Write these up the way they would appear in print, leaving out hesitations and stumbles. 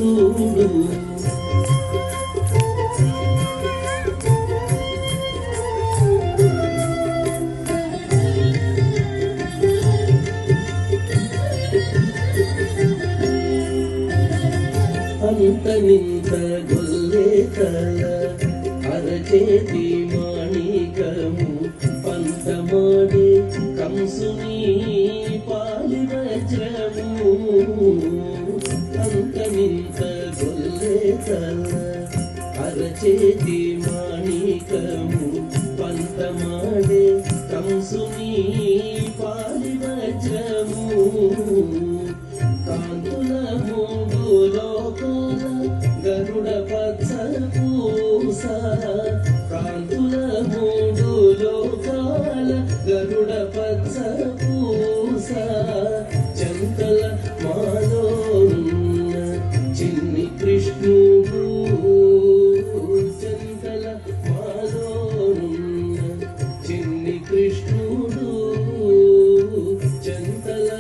చూడు అంత నింత గొల్లే తల అరచేతి మాణికము పంతమాడి కంసుని పాలి వజ్రము అంత నింత గొల్లే తల అరచేతి మాణికము పంతమాడి కంసుని పాలి వజ్రము కాంతుల మూడు లోకాల గరుడ పచ్చ పూస కాంతుల మూడు లోకాల గరుడ పచ్చ పూస చంకల మాలోన్న చిన్ని కృష్ణుడు చంకల మాలోన్న చిన్ని కృష్ణుడు చంకల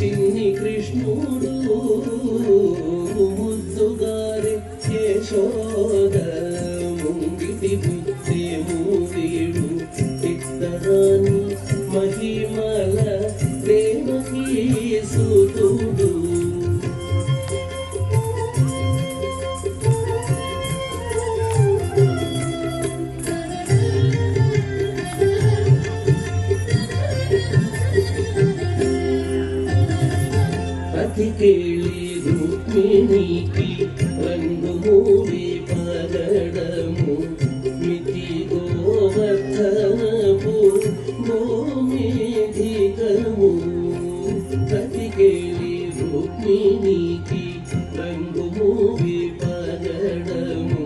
చిన్ని కృష్ణుడు ముద్దుగారి యశోద ముంగిటి బుద్ధి మూవీడు ఇద్దరాని మహిమల దేవకీ సుతుడు కేళి రుక్మిణికి రంగు మూవి పగడము మితి గోవర్ధనపు గోమేధికము ప్రతి కేళి రుక్మిణికి రంగు మూవి పగడము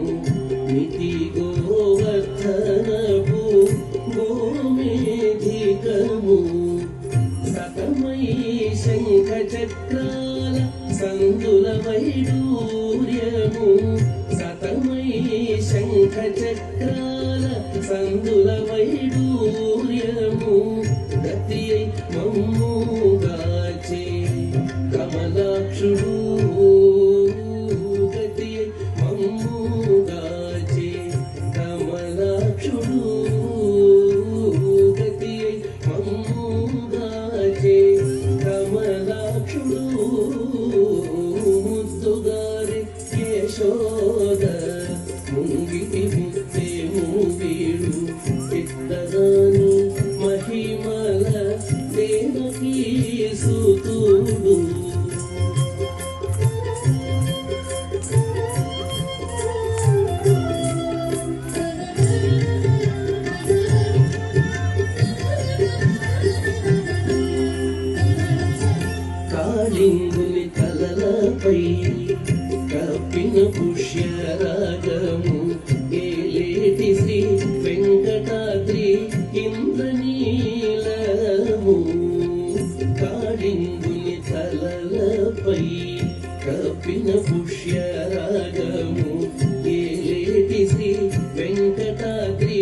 మితి గోవర్ధనపు గోమేధికము సతమై శంఖ చక్రాల సందుల వైడూర్యము సతమై శంఖ చక్రాల సందుల వైడూర్యము గతి మమ్ముగాచే కమలాక్షుడు గతి మమ్ముగాచే కమలాక్షుడు గతి మమ్ముగాచే కమలాక్షుడు ముద్దుగారి యశోద ముంగిటి బుద్ధి మూవీడు ఇద్దరాని మహిమల దేవకీ సుతుడు కాళింగుని తలలపై కప్పిన పుష్యరాగము ఏలేటి శ్రీ వెంకటాద్రి ఇంద్రనీలము కాళింగుని తలలపై కప్పిన పుష్యరాగము ఏలేటి శ్రీ వెంకటాద్రి